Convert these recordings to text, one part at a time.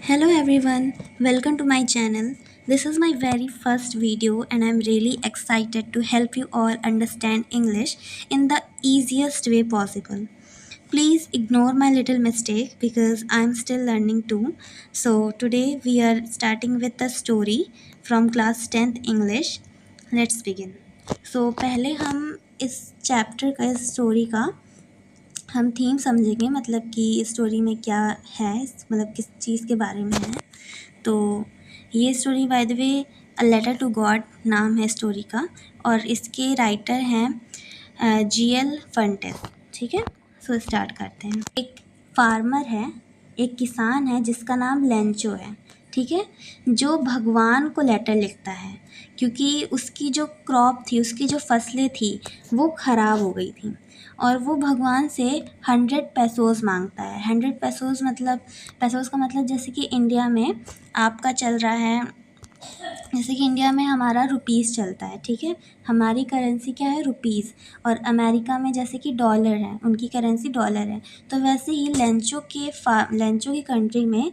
Hello everyone, welcome to my channel. This is my very first video and I'm really excited to help you all understand English in the easiest way possible. Please ignore my little mistake because I'm still learning too. So today we are starting with a story from class 10th English. Let's begin. So पहले हम इस chapter का इस story का हम theme समझेंगे, मतलब कि इस स्टोरी में क्या है, मतलब किस चीज़ के बारे में है। तो ये story by the way a letter to God नाम है स्टोरी का, और इसके राइटर हैं जीएल फर्टेस। ठीक है, सो स्टार्ट करते हैं। एक फार्मर है, एक किसान है जिसका नाम लेंचो है। ठीक है, जो भगवान को लेटर लिखता है क्योंकि उसकी जो क्रॉप थी, उसकी जो फसलें थी वो ख़राब हो गई थी, और वो भगवान से 100 पैसोज़ मांगता है। 100 पैसोज़ मतलब, पैसोज़ का मतलब जैसे कि इंडिया में आपका चल रहा है, जैसे कि इंडिया में हमारा रुपीज़ चलता है। ठीक है, हमारी करेंसी क्या है, रुपीज़, और अमेरिका में जैसे कि डॉलर है, उनकी करेंसी डॉलर है। तो वैसे ही लेंचो की कंट्री में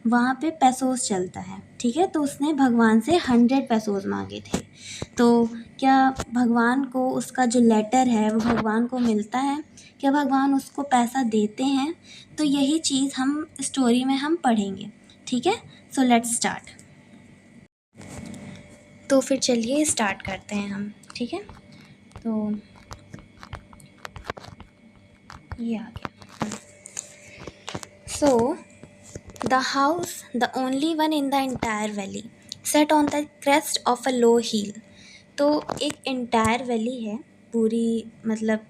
वहाँ पे पैसोज़ चलता है। ठीक है, तो उसने भगवान से 100 पैसोज़ मांगे थे। तो क्या भगवान को उसका जो लेटर है वो भगवान को मिलता है? क्या भगवान उसको पैसा देते हैं? तो यही चीज़ हम स्टोरी में हम पढ़ेंगे। ठीक है, सो लेट्स स्टार्ट। तो फिर चलिए स्टार्ट करते हैं हम। ठीक है, तो ये आ गया। So the house, the only one in the entire valley, set on the crest of a low hill. तो एक एंटायर वैली है पूरी, मतलब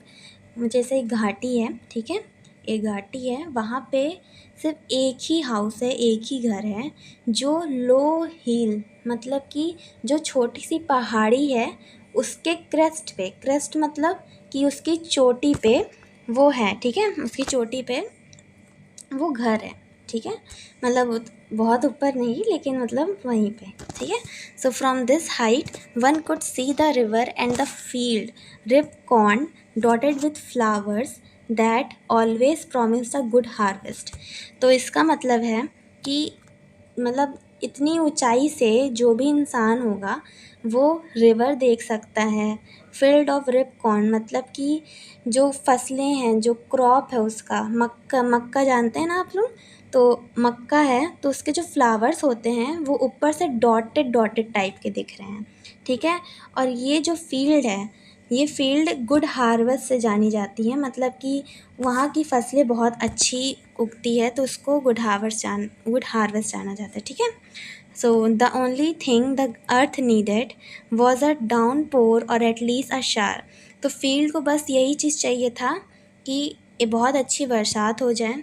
जैसे एक घाटी है। ठीक है, एक घाटी है, वहाँ पे सिर्फ एक ही हाउस है, एक ही घर है जो लो हिल, मतलब कि जो छोटी सी पहाड़ी है उसके क्रेस्ट पे, क्रेस्ट मतलब कि उसकी चोटी पे वो है। ठीक है, उसकी चोटी पे वो घर है। ठीक है, मतलब बहुत ऊपर नहीं, लेकिन मतलब वहीं पे। ठीक है, so from this height one could see the river and the field ripe corn dotted with flowers that always promise a good harvest. तो इसका मतलब है कि मतलब इतनी ऊंचाई से जो भी इंसान होगा वो रिवर देख सकता है। फील्ड ऑफ रिप कॉर्न मतलब कि जो फसलें हैं, जो क्रॉप है उसका, मक्का, मक्का जानते हैं ना आप लोग, तो मक्का है तो उसके जो फ्लावर्स होते हैं वो ऊपर से डॉटेड डॉटेड टाइप के दिख रहे हैं। ठीक है, और ये जो फील्ड है, ये फील्ड गुड हार्वेस्ट से जानी जाती है, मतलब कि वहाँ की फसलें बहुत अच्छी उगती है, तो उसको गुड हार्वेस्ट जाना जाता है। ठीक है, so the only thing the earth needed was a downpour or at least अ शार। तो फील्ड को बस यही चीज़ चाहिए था कि ये बहुत अच्छी बरसात हो जाए,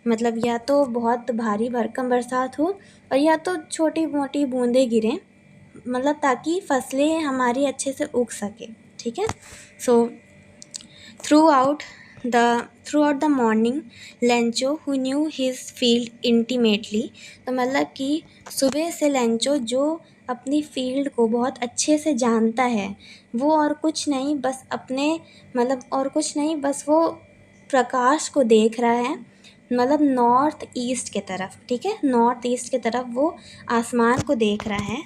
मतलब या तो बहुत भारी भरकम बरसात हो और या तो छोटी मोटी बूंदें गिरें, मतलब ताकि फसलें हमारी अच्छे से उग सके। ठीक है, so through out the morning Lencho who knew his field intimately. तो मतलब कि सुबह से लेंचो जो अपनी फील्ड को बहुत अच्छे से जानता है, वो और कुछ नहीं बस अपने, मतलब और कुछ नहीं बस वो प्रकाश को देख रहा है, मतलब नॉर्थ ईस्ट के तरफ। ठीक है, नॉर्थ ईस्ट के तरफ वो आसमान को देख रहा है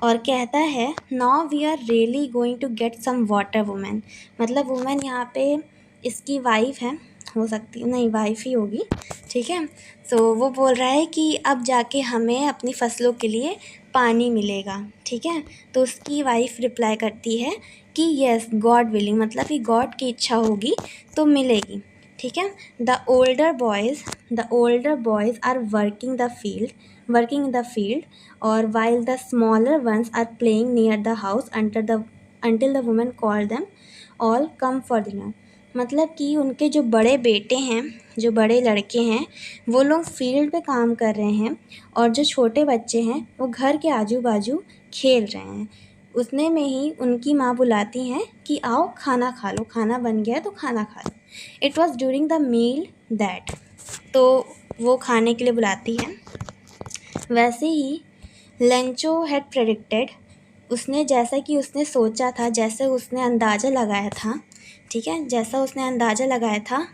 और कहता है now we are really going to get some water woman. मतलब वुमेन यहाँ पे इसकी वाइफ है, हो सकती है, नहीं वाइफ ही होगी। ठीक है, सो वो बोल रहा है कि अब जाके हमें अपनी फसलों के लिए पानी मिलेगा। ठीक है, तो उसकी वाइफ रिप्लाई करती है कि यस गॉड विलिंग, मतलब कि गॉड की इच्छा होगी तो मिलेगी। ठीक है, the older boys are working in the field, और while the smaller ones are playing near the house until the woman called them all come for dinner। मतलब कि उनके जो बड़े बेटे हैं, जो बड़े लड़के हैं, वो लोग फील्ड पे काम कर रहे हैं, और जो छोटे बच्चे हैं वो घर के आजू बाजू खेल रहे हैं। उतने में ही उनकी माँ बुलाती हैं कि आओ खाना खा लो, खाना बन गया है तो खाना खा लो। It was during the meal that, तो वो खाने के लिए बुलाती है। वैसे ही लेंचो हैड प्रेडिक्टेड, उसने जैसा कि उसने सोचा था, जैसे उसने अंदाज़ा लगाया था। ठीक है, जैसा उसने अंदाज़ा लगाया था,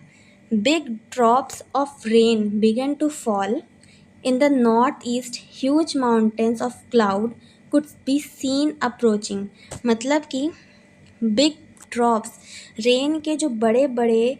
big drops of rain began to fall In the northeast, huge mountains of cloud could be seen approaching. मतलब कि बिग ड्रॉप्स, रेन के जो बड़े बड़े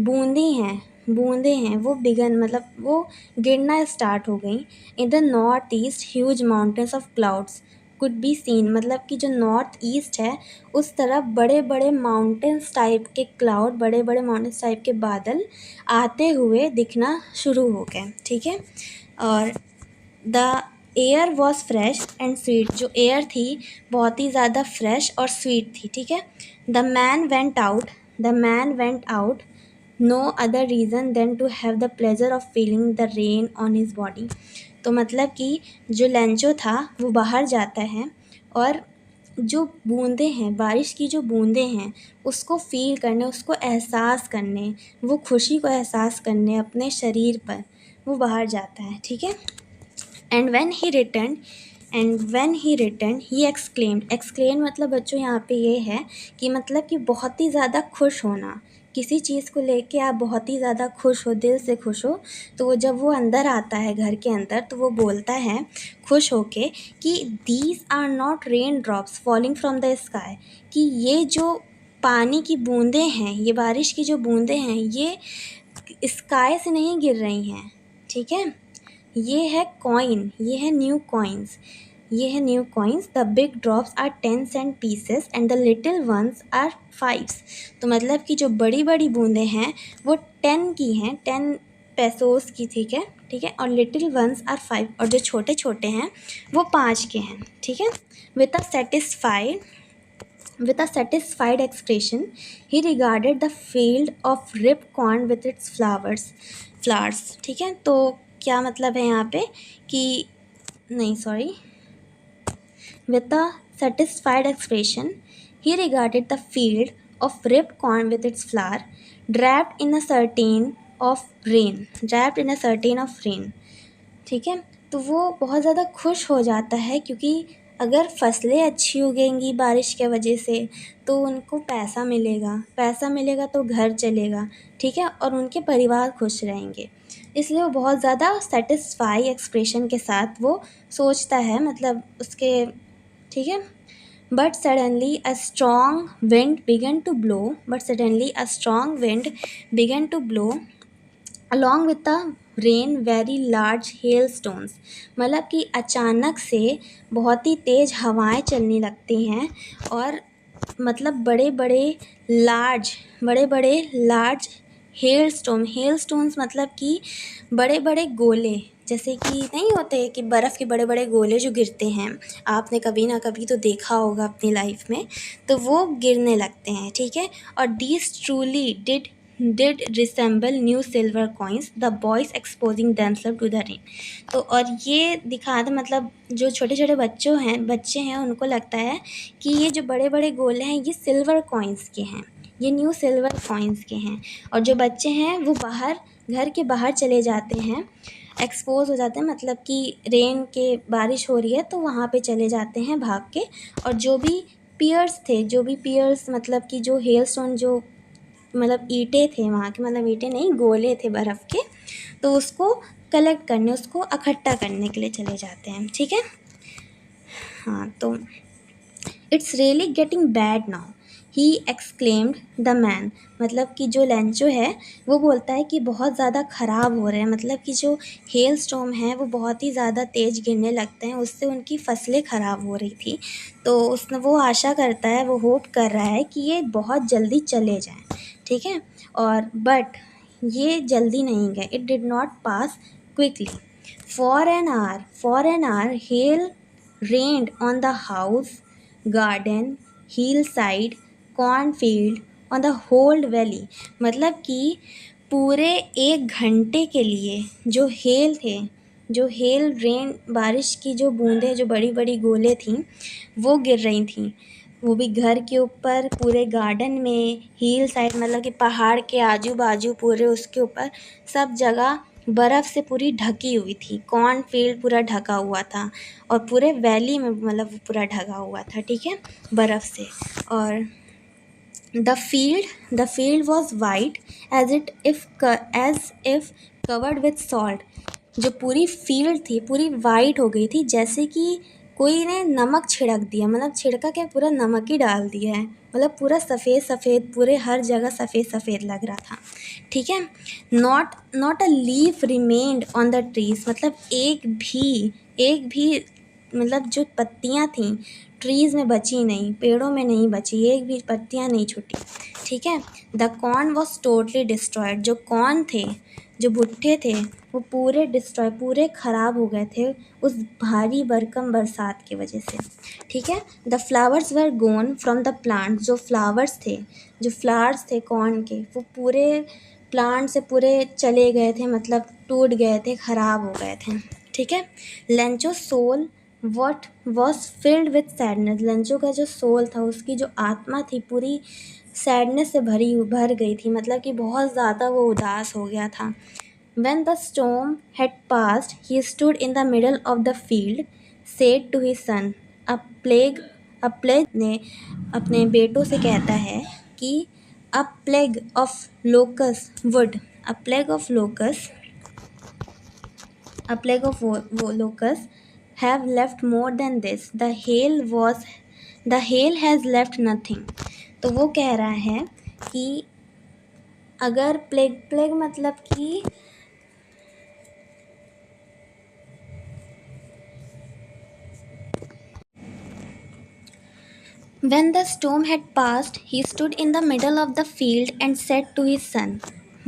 बूंदे हैं वो बिगन मतलब वो गिरना स्टार्ट हो गई. In the north east huge mountains of clouds could be seen, मतलब कि जो नॉर्थ ईस्ट है उस तरफ बड़े बड़े माउंटेन्स टाइप के क्लाउड, बड़े बड़े माउंटेन्स टाइप के बादल आते हुए दिखना शुरू हो गए. ठीक है. और the air was fresh and sweet, जो एयर थी बहुत ही ज़्यादा फ्रेश और स्वीट थी. ठीक है. The man went out no other reason than to have the pleasure of feeling the rain on his body. तो मतलब कि जो लेंचो था वो बाहर जाता है और जो बूंदें हैं, बारिश की जो बूंदें हैं उसको फील करने, उसको एहसास करने, वो खुशी को एहसास करने अपने शरीर पर वो बाहर जाता है. ठीक है. And when he returned he exclaimed मतलब बच्चों यहाँ पे ये है कि मतलब कि बहुत ही ज़्यादा खुश होना, किसी चीज़ को लेके आप बहुत ही ज़्यादा खुश हो, दिल से खुश हो, तो वो जब वो अंदर आता है घर के अंदर तो वो बोलता है खुश होके कि these are not rain drops falling from the sky, कि ये जो पानी की बूंदें हैं, ये बारिश की जो बूंदें हैं ये स्काई से नहीं गिर रही हैं. ठीक है. ये है कॉइन, ये है new coins. The big drops are 10 cent pieces and the little ones are 5. तो मतलब कि जो बड़ी बड़ी बूंदें हैं वो 10 की हैं, 10 पैसोस की. ठीक है. और लिटिल वंस आर 5, और जो छोटे छोटे हैं वो 5 के हैं. ठीक है. With a satisfied expression, he regarded the field of ripe corn with its flowers. ठीक है. तो क्या मतलब है यहाँ पे कि with a satisfied expression, he regarded the field of ripe corn with its flower, wrapped in a certain of rain. ठीक है. तो वो बहुत ज़्यादा खुश हो जाता है क्योंकि अगर फसलें अच्छी उगेंगी बारिश के वजह से तो उनको पैसा मिलेगा तो घर चलेगा. ठीक है. और उनके परिवार खुश रहेंगे, इसलिए वो बहुत ज़्यादा सेटिस्फाई एक्सप्रेशन के साथ वो सोचता है, मतलब उसके. ठीक है. But suddenly a strong wind began to blow along with the rain very large hail stones. मतलब कि अचानक से बहुत ही तेज़ हवाएं चलने लगती हैं और मतलब बड़े बड़े लार्ज हेल स्टोन्स मतलब कि बड़े बड़े गोले, जैसे कि नहीं होते कि बर्फ़ के बड़े बड़े गोले जो गिरते हैं, आपने कभी ना कभी तो देखा होगा अपनी लाइफ में, तो वो गिरने लगते हैं. ठीक है. और these truly did resemble new silver coins, the boys exposing themselves to the rain. तो और ये दिखा दे, मतलब जो छोटे छोटे बच्चे हैं उनको लगता है कि ये जो बड़े बड़े गोले हैं ये सिल्वर कॉइन्स के हैं, ये न्यू सिल्वर कॉइन्स के हैं. और जो बच्चे हैं वो घर के बाहर चले जाते हैं, एक्सपोज हो जाते हैं, मतलब कि रेन के बारिश हो रही है तो वहाँ पे चले जाते हैं भाग के. और जो भी पियर्स मतलब कि जो हेल स्टोन, जो मतलब ईंटें थे वहाँ के, मतलब ईंटें नहीं गोले थे बर्फ़ के, तो उसको कलेक्ट करने, उसको इकट्ठा करने के लिए चले जाते हैं. ठीक है. हाँ. तो it's really getting bad now he exclaimed the man. मतलब कि जो लेंचो है वो बोलता है कि बहुत ज़्यादा ख़राब हो रहे हैं, मतलब कि जो हेल स्टॉर्म है वो बहुत ही ज़्यादा तेज़ गिरने लगते हैं, उससे उनकी फसलें ख़राब हो रही थी. तो वो आशा करता है, वो होप कर रहा है कि ये बहुत जल्दी चले जाएं. ठीक है. और बट ये जल्दी नहीं गए. It did not pass quickly. For an hour hail rained on the house, garden, hill side, cornfield, on the whole valley. मतलब कि पूरे 1 घंटे के लिए जो हेल रेन बारिश की जो बूंदें, जो बड़ी बड़ी गोले थीं वो गिर रही थीं, वो भी घर के ऊपर, पूरे गार्डन में, हिल साइड मतलब कि पहाड़ के आजू बाजू पूरे उसके ऊपर सब जगह बर्फ़ से पूरी ढकी हुई थी. कॉर्नफील्ड पूरा ढका हुआ था और पूरे वैली में मतलब पूरा ढका हुआ था. ठीक है. बर्फ़ से. और the field was white as if covered with salt. जो पूरी फील्ड थी पूरी वाइट हो गई थी, जैसे कि कोई ने नमक छिड़क दिया, मतलब छिड़का क्या, पूरा नमक ही डाल दिया है, मतलब पूरा सफ़ेद सफ़ेद, पूरे हर जगह सफ़ेद सफ़ेद लग रहा था। ठीक है। Not not a leaf remained on the trees, मतलब एक भी मतलब जो पत्तियां थीं ट्रीज़ में बची नहीं, पेड़ों में नहीं बची, एक भी पत्तियां नहीं छूटी। ठीक है। The corn was totally destroyed, जो कॉर्न थे, जो भुट्टे थे, वो पूरे डिस्ट्रॉय, पूरे ख़राब हो गए थे उस भारी भरकम बरसात की वजह से। ठीक है। The flowers were gone from the plant, जो फ्लावर्स थे, जो फ्लावर्स थे कॉर्न के, वो पूरे प्लांट से पूरे चले गए थे, मतलब टूट गए थे, ख़राब हो गए थे। ठीक है। Lencho soul what was filled with sadness, Lencho का जो सोल था, उसकी जो आत्मा थी, पूरी सैडनेस से भर गई थी, मतलब कि बहुत ज़्यादा वो उदास हो गया था। When the storm had passed, he stood in the middle of the field, said to his son, a plague, a plague ने अपने बेटों से कहता है कि a plague of locusts would, a plague of locusts, a plague of locusts have left more than this. The hail has left nothing. तो वो कह रहा है कि अगर प्लेग मतलब कि When the storm had passed, he stood in the middle of the field and said to his son.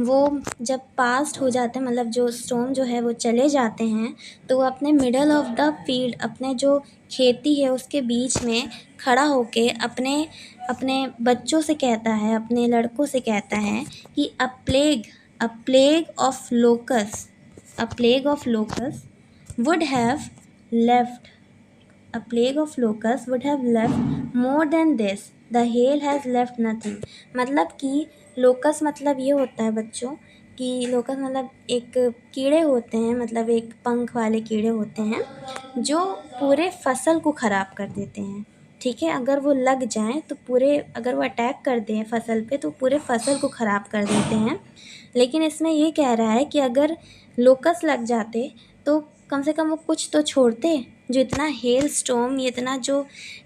वो जब पास्ट हो जाते हैं, मतलब जो स्टॉर्म जो है वो चले जाते हैं, तो वो अपने मिडल ऑफ द फील्ड, अपने जो खेती है उसके बीच में खड़ा होके अपने अपने बच्चों से कहता है, अपने लड़कों से कहता है कि अ plague of locus, a plague of locus would have left, a plague of locusts would have left more than this. The hail has left nothing. मतलब कि लोकस मतलब ये होता है बच्चों कि लोकस मतलब एक कीड़े होते हैं, मतलब एक पंख वाले कीड़े होते हैं जो पूरे फसल को ख़राब कर देते हैं। ठीक है। अगर वो लग जाएं तो पूरे, अगर वो अटैक कर दें फसल पे तो पूरे फसल को ख़राब कर देते हैं। लेकिन इसमें ये कह रहा है कि अगर लोकस लग जाते तो कम से कम वो कुछ तो छोड़ते। जो इतना हेल स्टॉर्म, ये इतना जो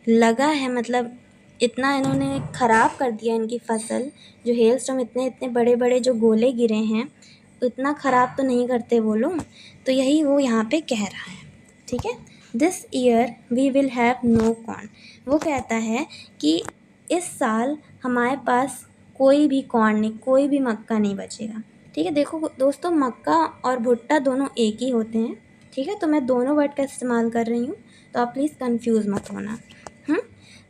लगा है, मतलब इतना इन्होंने ख़राब कर दिया इनकी फसल, जो हेल स्टॉर्म, इतने इतने बड़े बड़े जो गोले गिरे हैं, इतना ख़राब तो नहीं करते वो लोग। तो यही वो यहाँ पे कह रहा है। ठीक है। This year we will have no corn, वो कहता है कि इस साल हमारे पास कोई भी कॉर्न नहीं, कोई भी मक्का नहीं बचेगा। ठीक है। देखो दोस्तों, मक्का और भुट्टा दोनों एक ही होते हैं। ठीक है। तो मैं दोनों वर्ड का इस्तेमाल कर रही हूँ, तो आप प्लीज़ कंफ्यूज मत होना।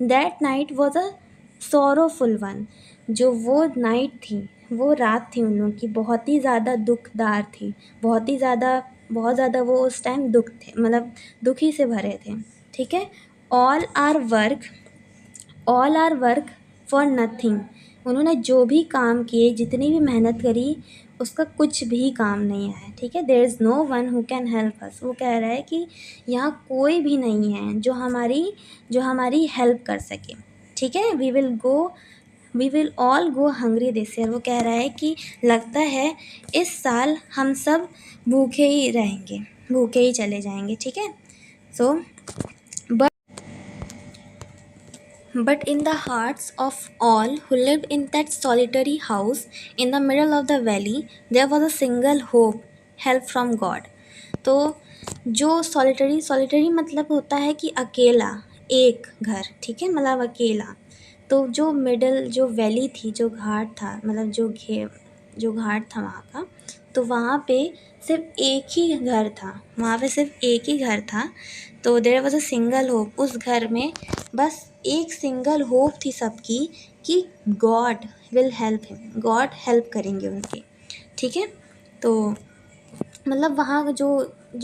That night was a sorrowful one, जो वो नाइट थी, वो रात थी उन लोगों की, बहुत ही ज़्यादा दुखदार थी, बहुत ज़्यादा वो उस टाइम दुख थे, मतलब दुखी से भरे थे। ठीक है। All our work for nothing, उन्होंने जो भी काम किए, जितनी भी मेहनत करी, उसका कुछ भी काम नहीं आया। ठीक है। There is no one who can help us, वो कह रहा है कि यहाँ कोई भी नहीं है जो हमारी हेल्प कर सके। ठीक है। We will all go hungry this year, वो कह रहा है कि लगता है इस साल हम सब भूखे ही रहेंगे, भूखे ही चले जाएंगे। ठीक है। सो But in the hearts of all who lived in that solitary house in the middle of the valley, there was a single hope, help from God. तो जो सॉलिटरी मतलब होता है कि अकेला, एक घर। ठीक है। मतलब अकेला। तो जो मिडल जो वैली थी, जो घाट था, मतलब जो घाट था वहाँ का, तो वहाँ पे सिर्फ एक ही घर था, वहाँ पे सिर्फ एक ही घर था। तो there was a single hope, उस घर में बस एक सिंगल होप थी सबकी कि God will help him, God help करेंगे उनके। ठीक है। तो मतलब वहाँ जो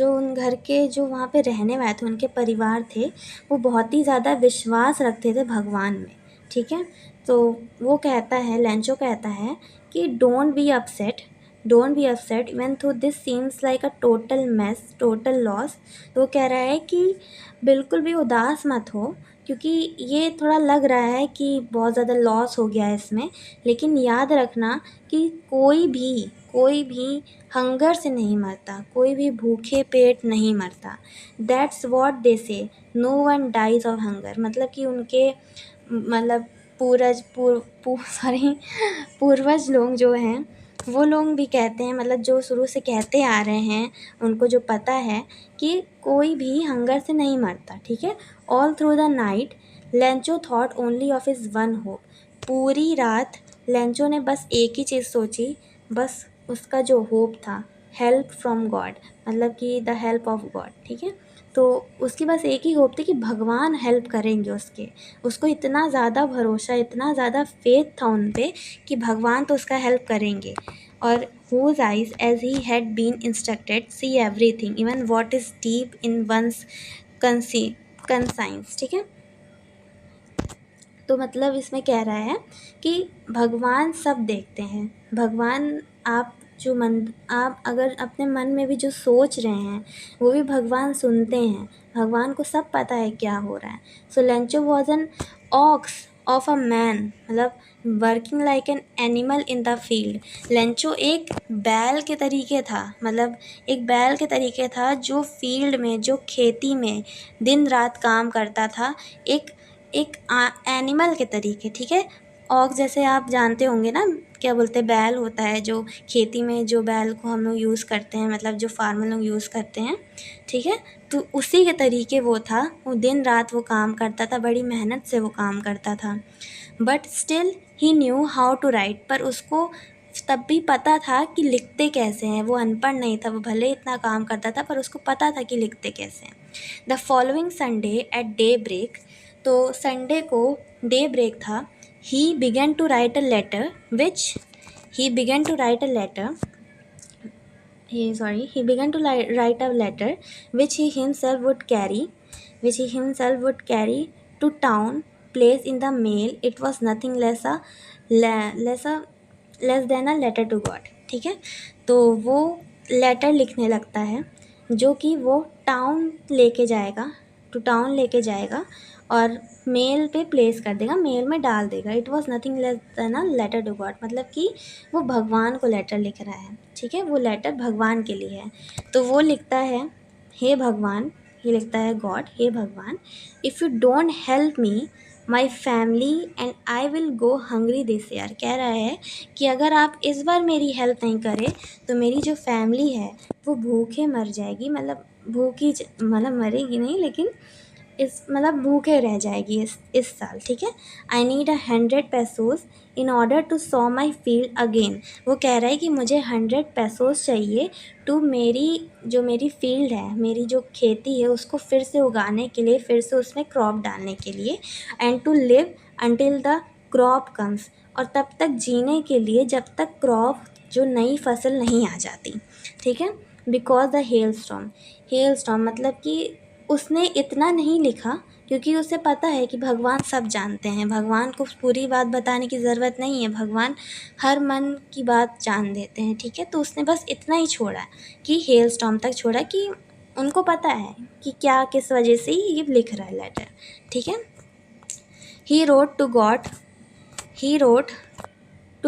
उन घर के जो वहाँ पे रहने वाले थे, उनके परिवार थे, वो बहुत ही ज़्यादा विश्वास रखते थे भगवान में। ठीक है। तो वो कहता है, लेंचो कहता है कि डोंट बी अपसेट इवन थो this seems like a total mess, total loss. तो वो कह रहा है कि बिल्कुल भी उदास मत हो, क्योंकि ये थोड़ा लग रहा है कि बहुत ज़्यादा लॉस हो गया है इसमें, लेकिन याद रखना कि कोई भी हंगर से नहीं मरता, कोई भी भूखे पेट नहीं मरता। That's what they say, no one dies of hunger, मतलब कि उनके मतलब पूरज पूर्व पू सॉरी पूर्वज लोग जो हैं वो लोग भी कहते हैं, मतलब जो शुरू से कहते आ रहे हैं, उनको जो पता है कि कोई भी हंगर से नहीं मरता, ठीक है। All through the night Lencho thought only of his one hope, पूरी रात लेंचो ने बस एक ही चीज़ सोची, बस उसका जो होप था, हेल्प फ्रॉम गॉड, मतलब कि द हेल्प ऑफ गॉड, ठीक है। तो उसकी बस एक ही होप थी कि भगवान हेल्प करेंगे उसको इतना ज़्यादा भरोसा, इतना ज़्यादा फेथ था उन पे कि भगवान तो उसका हेल्प करेंगे। और whose eyes as he had been instructed see everything even what is deep in one's conscience, ठीक है। तो मतलब इसमें कह रहा है कि भगवान सब देखते हैं, भगवान आप अगर अपने मन में भी जो सोच रहे हैं वो भी भगवान सुनते हैं, भगवान को सब पता है क्या हो रहा है। So Lencho was an ox of a man, मतलब working like an animal in the field. Lencho एक बैल के तरीके था, मतलब एक बैल के तरीके था जो फील्ड में, जो खेती में दिन रात काम करता था, एक एक एनिमल के तरीके, ठीक है। ऑक जैसे आप जानते होंगे ना, क्या बोलते हैं, बैल होता है जो खेती में, जो बैल को हम लोग यूज़ करते हैं, मतलब जो फार्मर लोग यूज़ करते हैं, ठीक है। तो उसी के तरीके वो था, वो दिन रात वो काम करता था, बड़ी मेहनत से वो काम करता था। But still he knew how to write, पर उसको तब भी पता था कि लिखते कैसे हैं, वो अनपढ़ नहीं था, वो भले इतना काम करता था पर उसको पता था कि लिखते कैसे हैं। The following Sunday at daybreak, तो संडे को डे ब्रेक था, he began to write a letter which he began to write a letter he began to write a letter which he himself would carry to town, place in the mail. It was nothing less than a letter to God, ठीक है। तो वो letter लिखने लगता है जो कि वो टाउन लेके जाएगा और मेल पे प्लेस कर देगा, मेल में डाल देगा। It was nothing less than a letter to God, मतलब कि वो भगवान को लेटर लिख रहा है, ठीक है, वो लेटर भगवान के लिए है। तो वो लिखता है, हे भगवान, ये लिखता है गॉड, हे भगवान, if you don't help me my family and I will go hungry this year. कह रहा है कि अगर आप इस बार मेरी हेल्प नहीं करें तो मेरी जो फैमिली है वो भूखे मर जाएगी, मतलब मतलब मरेगी नहीं, लेकिन भूखे रह जाएगी इस साल, ठीक है। I need 100 pesos in order to sow my field again. वो कह रहा है कि मुझे 100 पेसोज चाहिए टू मेरी फील्ड है, मेरी जो खेती है उसको फिर से उगाने के लिए, फिर से उसमें क्रॉप डालने के लिए। And to live until the crop comes, और तब तक जीने के लिए जब तक क्रॉप, जो नई फसल नहीं आ जाती, ठीक है। बिकॉज द हेल स्टॉर्म मतलब कि उसने इतना नहीं लिखा क्योंकि उसे पता है कि भगवान सब जानते हैं, भगवान को पूरी बात बताने की ज़रूरत नहीं है, भगवान हर मन की बात जान देते हैं, ठीक है। तो उसने बस इतना ही छोड़ा कि हेल स्टॉर्म तक छोड़ा, कि उनको पता है कि क्या किस वजह से ये लिख रहा है लेटर, ठीक है। He wrote to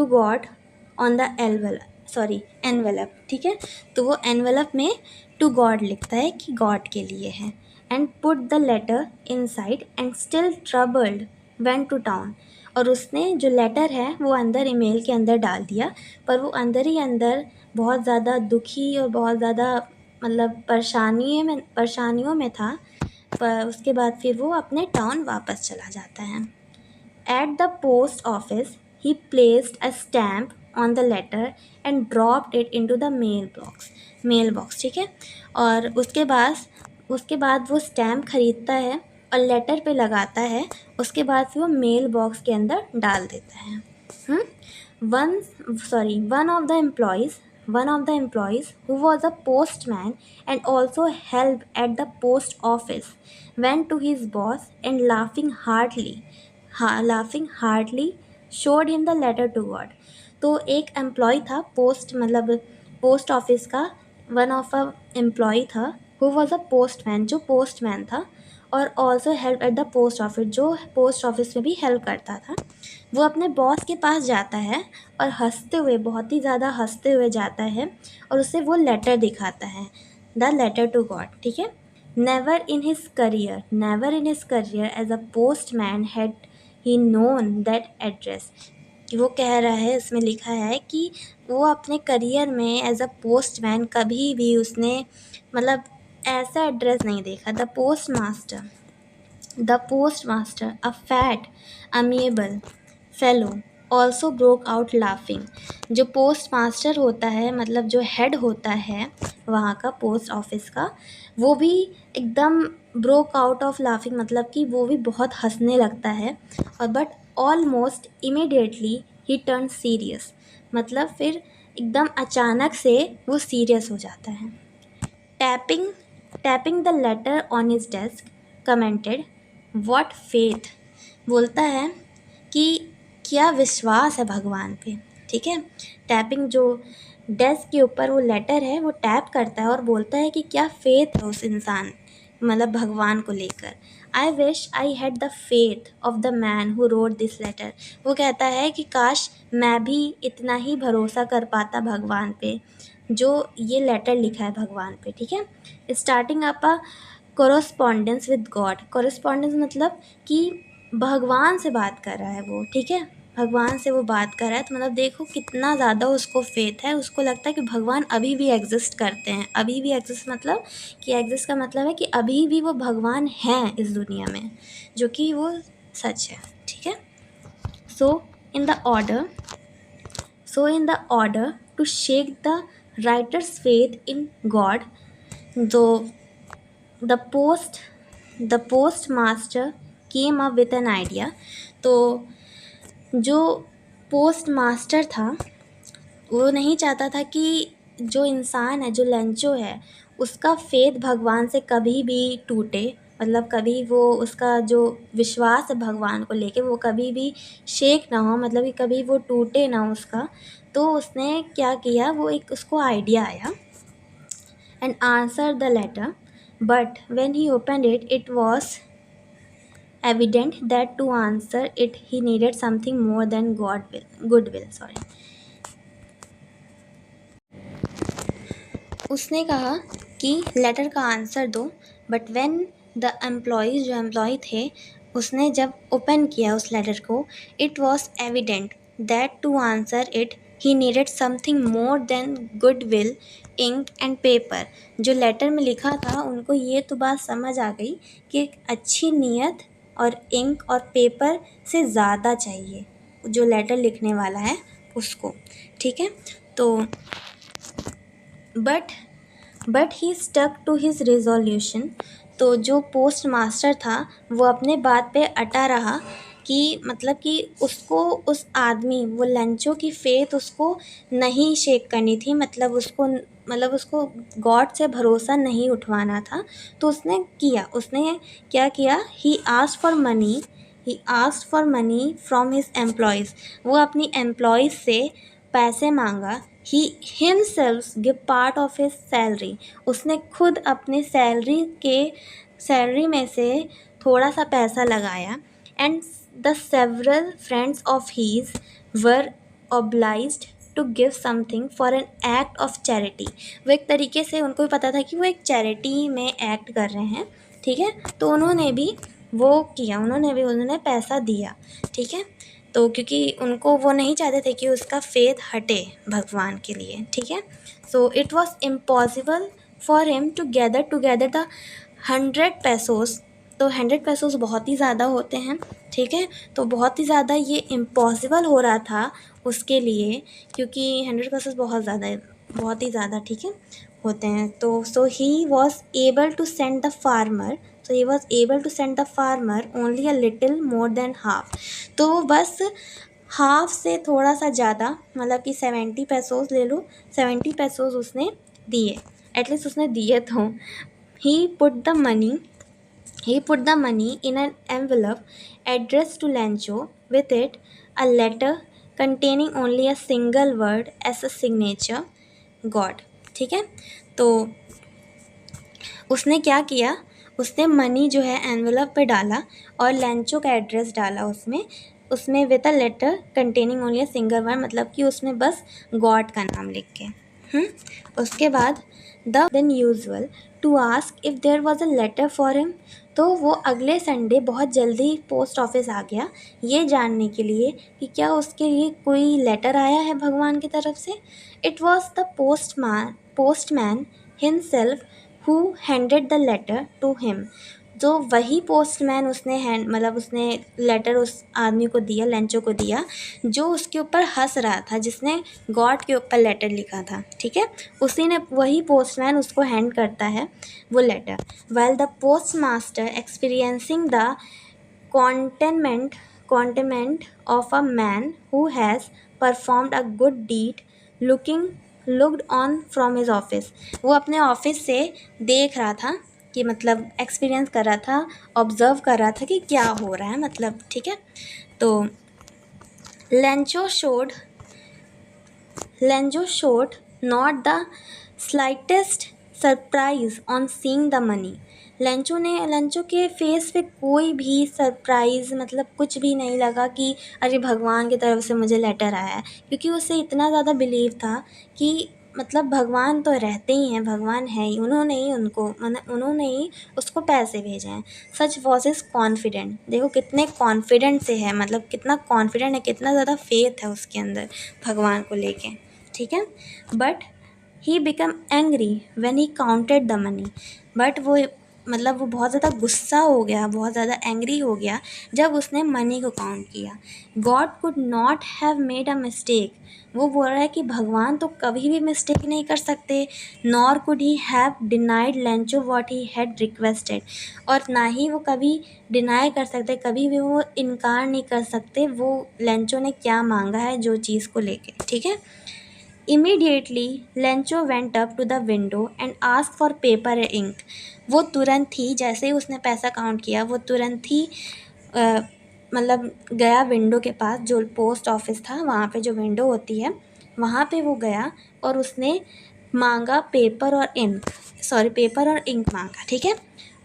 God on the envelope, ठीक है। तो वो एनवेलप में टू गॉड लिखता है कि गॉड के लिए है। And put the letter inside and still troubled went to town, और उसने जो लेटर है वो अंदर ईमेल के अंदर डाल दिया, पर वो अंदर ही अंदर बहुत ज़्यादा दुखी और बहुत ज़्यादा मतलब परेशानियों में था। पर उसके बाद फिर वो अपने टाउन वापस चला जाता है। At the post office, he placed a stamp on the letter and dropped it into the mailbox, ठीक है। और उसके बाद वो स्टैम्प खरीदता है और लेटर पे लगाता है, उसके बाद फिर वो मेल बॉक्स के अंदर डाल देता है। One of the employees who was a postman and also helped at the post office went to his boss and laughing heartily showed him the letter to God। तो एक एम्प्लॉय था, post office का one of a employ था who was a postman, जो postman था, और also help at the post office, जो post office में भी हेल्प करता था। वो अपने बॉस के पास जाता है और हंसते हुए, बहुत ही ज़्यादा हंसते हुए जाता है और उसे वो लेटर दिखाता है, द लेटर टू गॉड, ठीक है। Never in his career as a postman had he known that address. वो कह रहा है, इसमें लिखा है कि वो अपने करियर में एज अ पोस्टमैन कभी भी उसने मतलब ऐसा एड्रेस नहीं देखा। The postmaster, a fat amiable fellow, also broke out laughing. जो पोस्ट मास्टर होता है, मतलब जो हेड होता है वहाँ का पोस्ट ऑफिस का, वो भी एकदम ब्रोक आउट ऑफ लाफिंग, मतलब कि वो भी बहुत हंसने लगता है। और but almost immediately he turn serious, मतलब फिर एकदम अचानक से वो सीरियस हो जाता है। Tapping tapping the later on his desk commented, what faith. बोलता है कि क्या विश्वास है भगवान पे, ठीक है। टैपिंग, जो डेस्क के ऊपर वो लेटर है वो टैप करता है और बोलता है कि क्या फेथ है उस इंसान, मतलब भगवान को लेकर। I wish I had the faith of the man who wrote this letter. वो कहता है कि काश मैं भी इतना ही भरोसा कर पाता भगवान पे जो ये लेटर लिखा है भगवान पे, ठीक है। Starting up a correspondence with God. Correspondence मतलब कि भगवान से बात कर रहा है वो, ठीक है। भगवान से वो बात कर रहा है, तो मतलब देखो कितना ज़्यादा उसको फेथ है, उसको लगता है कि भगवान अभी भी एग्जिस्ट करते हैं। अभी भी एग्जिस्ट मतलब कि एग्जिस्ट का मतलब है कि अभी भी वो भगवान हैं इस दुनिया में, जो कि वो सच है, ठीक है। So in the order so in the order to shake the writer's faith in God, though the postmaster came up with an idea। तो जो पोस्ट मास्टर था वो नहीं चाहता था कि जो इंसान है, जो लंचो है, उसका फेथ भगवान से कभी भी टूटे, मतलब कभी वो उसका जो विश्वास है भगवान को लेके वो कभी भी शेक ना हो, मतलब कि कभी वो टूटे ना उसका। तो उसने क्या किया, वो एक उसको आइडिया आया and answer the letter, but when he opened it, it was evident that to answer it he needed something more than goodwill, sorry। उसने कहा कि लेटर का आंसर दो, बट व्हेन द एम्प्लॉयज़, जो एम्प्लॉय थे, उसने जब ओपन किया उस लेटर को, it was evident that to answer it he needed something more than goodwill, ink and paper. जो लेटर में लिखा था उनको ये तो बात समझ आ गई कि एक अच्छी नीयत और इंक और पेपर से ज़्यादा चाहिए जो लेटर लिखने वाला है उसको, ठीक है। तो but he stuck to his resolution. तो जो पोस्ट मास्टर था वो अपने बात पे अटा रहा कि मतलब कि उसको उस आदमी, वो लंचो की फेथ उसको नहीं शेक करनी थी, मतलब उसको गॉड से भरोसा नहीं उठवाना था। तो उसने क्या किया, he asked for money from his employees. वो अपनी एम्प्लॉयज़ से पैसे मांगा। He himself give part of his salary. उसने खुद अपने सैलरी में से थोड़ा सा पैसा लगाया। And the several friends of his were obliged to give something for an act of charity. वो एक तरीके से, उनको भी पता था कि वो एक चैरिटी में एक्ट कर रहे हैं, ठीक है। तो उन्होंने भी वो किया, उन्होंने पैसा दिया, ठीक है। तो क्योंकि उनको वो नहीं चाहते थे कि उसका फेथ हटे भगवान के लिए, ठीक है। So it was impossible for him to gather the 100 pesos. तो 100 पेसोस बहुत ही ज़्यादा होते हैं, ठीक है। तो बहुत ही ज़्यादा ये इम्पॉसिबल हो रहा था उसके लिए, क्योंकि 100 पेसोस बहुत ही ज़्यादा, ठीक है, होते हैं। तो he was able to send the farmer only a little more than half। तो वो बस हाफ से थोड़ा सा ज़्यादा, मतलब कि 70 पेसोस ले लो, 70 पेसोस उसने दिए, एटलीस्ट उसने दिए। तो he put the money in an envelope addressed to Lancho, with it a letter containing only a single word as a signature, God, ठीक है। तो उसने क्या किया, उसने मनी जो है एनवेलप पे डाला और लेंचो का एड्रेस डाला उसमें उसमें with a letter containing only a single word, मतलब कि उसमें बस गॉड का नाम लिख के। उसके बाद than usual to ask if there was a letter for him, तो वो अगले संडे बहुत जल्दी पोस्ट ऑफिस आ गया ये जानने के लिए कि क्या उसके लिए कोई लेटर आया है भगवान की तरफ से। It was the postman himself who handed the letter to him. जो वही पोस्टमैन उसने मतलब उसने लेटर उस आदमी को दिया, लेंचो को दिया, जो उसके ऊपर हंस रहा था, जिसने गॉड के ऊपर लेटर लिखा था, ठीक है, उसी ने, वही पोस्टमैन उसको हैंड करता है वो letter. Well the post master experiencing the contentment contentment of a man who has performed a good deed looked on from his office. वो अपने ऑफिस से देख रहा था कि मतलब एक्सपीरियंस कर रहा था, ऑब्जर्व कर रहा था कि क्या हो रहा है, मतलब ठीक है। तो Lencho showed not the slightest surprise on seeing the money। Lencho के फेस पे कोई भी सरप्राइज़, मतलब कुछ भी नहीं लगा कि अरे भगवान की तरफ से मुझे लेटर आया है, क्योंकि उसे इतना ज़्यादा बिलीव था कि मतलब भगवान तो रहते ही हैं, भगवान है ही, उन्होंने ही उसको पैसे भेजे हैं। सच वॉज इज़ कॉन्फिडेंट, देखो कितने कॉन्फिडेंट से है, मतलब कितना कॉन्फिडेंट है, कितना ज़्यादा फेथ है उसके अंदर भगवान को लेके, ठीक है। But he become angry when he counted the money. But वो मतलब वो बहुत ज़्यादा गुस्सा हो गया, बहुत ज़्यादा एंग्री हो गया जब उसने मनी को काउंट किया। God could not have made a mistake, वो बोल रहा है कि भगवान तो कभी भी मिस्टेक नहीं कर सकते। Nor could he have denied Lencho what he had requested, और ना ही वो कभी डिनाई कर सकते, कभी भी वो इनकार नहीं कर सकते वो लेंचो ने क्या मांगा है जो चीज़ को लेके, ठीक है। Immediately, Lencho went up to the window and asked for paper and ink। वो तुरंत ही, जैसे ही उसने पैसा काउंट किया, वो तुरंत ही मतलब गया विंडो के पास, जो पोस्ट ऑफिस था वहाँ पे जो विंडो होती है वहाँ पे वो गया और उसने मांगा पेपर और इंक मांगा, ठीक है।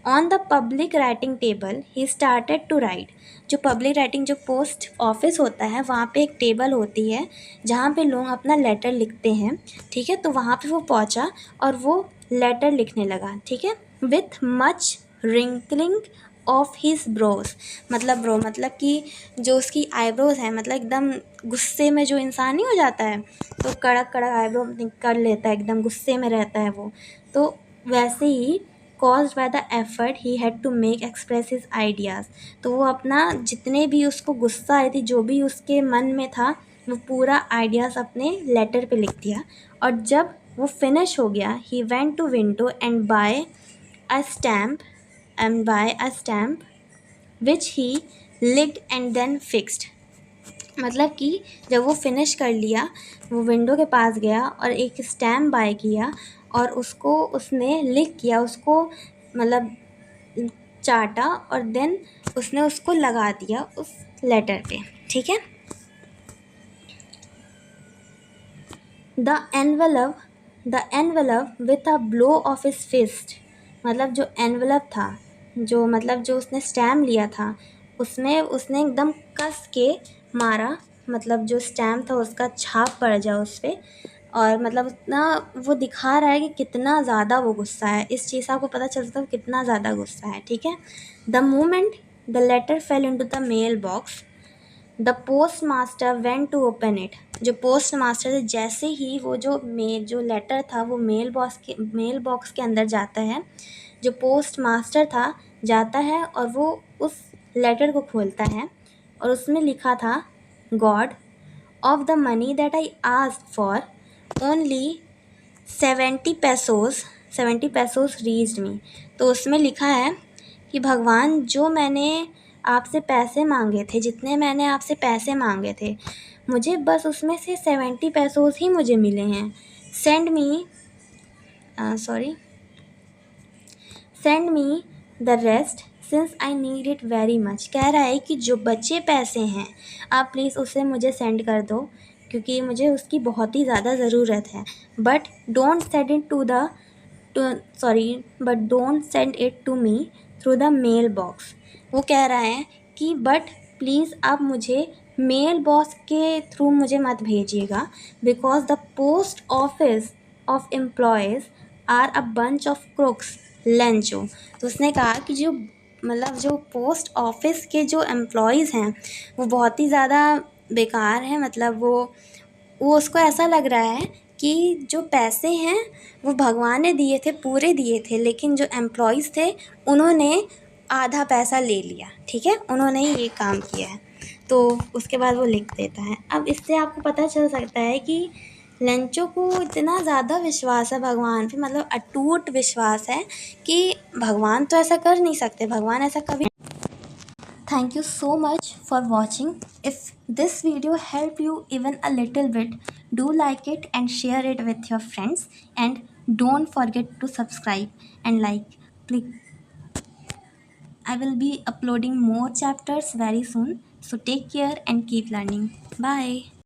On the public writing table he started to write. जो पब्लिक राइटिंग, जो पोस्ट ऑफिस होता है वहाँ पे एक टेबल होती है जहाँ पे लोग अपना लेटर लिखते हैं, ठीक है। तो वहाँ पे वो पहुँचा और वो लेटर लिखने लगा, ठीक है। With much wrinkling of his brows, मतलब कि जो उसकी आईब्रोज है, मतलब एकदम गुस्से में जो इंसान नहीं हो जाता है तो कड़क कड़क आईब्रो कर लेता है, एकदम गुस्से में रहता है वो, तो वैसे ही caused by the effort he had to make express his ideas। तो वो अपना जितने भी उसको गुस्सा आई थी, जो भी उसके मन में था, वो पूरा आइडियाज़ अपने लेटर पे लिख दिया। और जब वो फिनिश हो गया, he went to window and buy a stamp which he licked and then fixed। मतलब कि जब वो फिनिश कर लिया, वो विंडो के पास गया और एक स्टैम्प बाय किया और उसको उसने लिख किया, उसको मतलब चाटा और देन उसने उसको लगा दिया उस लेटर पे, ठीक है। The envelope with a blow of his fist, मतलब जो एनवेलप था, जो मतलब जो उसने स्टैम्प लिया था, उसमें उसने एकदम कस के मारा, मतलब जो स्टैम्प था उसका छाप पड़ जाए उस पर, और मतलब उतना वो दिखा रहा है कि कितना ज़्यादा वो गुस्सा है, इस चीज़ से आपको पता चलता है कितना ज़्यादा गुस्सा है, ठीक है। The moment the letter fell into the mail box, the post master went to open it. जो पोस्ट मास्टर थे, जैसे ही वो जो लेटर था वो मेल बॉक्स के अंदर जाता है, जो पोस्ट मास्टर था जाता है और वो उस लेटर को खोलता है और उसमें लिखा था, God of the money that I asked for only 70 pesos reached me. तो उसमें लिखा है कि भगवान, जो मैंने आपसे पैसे मांगे थे, जितने मैंने आपसे पैसे मांगे थे, मुझे बस उसमें से 70 पैसोस ही मुझे मिले हैं। Send me the rest since I need it very much. कह रहा है कि जो बचे पैसे हैं आप प्लीज़ उसे मुझे सेंड कर दो, क्योंकि मुझे उसकी बहुत ही ज़्यादा ज़रूरत है। But don't send it to the but don't send it to me through the mail box. वो कह रहा है कि बट प्लीज़ आप मुझे मेल बॉक्स के थ्रू मुझे मत भेजिएगा, because the post office of employees are a bunch of crooks Lencho. तो उसने कहा कि जो पोस्ट ऑफिस के जो एम्प्लॉयज़ हैं वो बहुत ही ज़्यादा बेकार हैं। मतलब वो उसको ऐसा लग रहा है कि जो पैसे हैं वो भगवान ने दिए थे, पूरे दिए थे, लेकिन जो एम्प्लॉयज़ थे उन्होंने आधा पैसा ले लिया। ठीक है, उन्होंने ही ये काम किया है। तो उसके बाद वो लिख देता है। अब इससे आपको पता चल सकता है कि लेंचो को इतना ज़्यादा विश्वास है भगवान पे, मतलब अटूट विश्वास है कि भगवान तो ऐसा कर नहीं सकते, भगवान ऐसा कभी। Thank you so much for watching. If this video helped you even a little bit, do like it and share it with your friends, and don't forget to subscribe and like. Please, I will be uploading more chapters very soon. So take care and keep learning. Bye.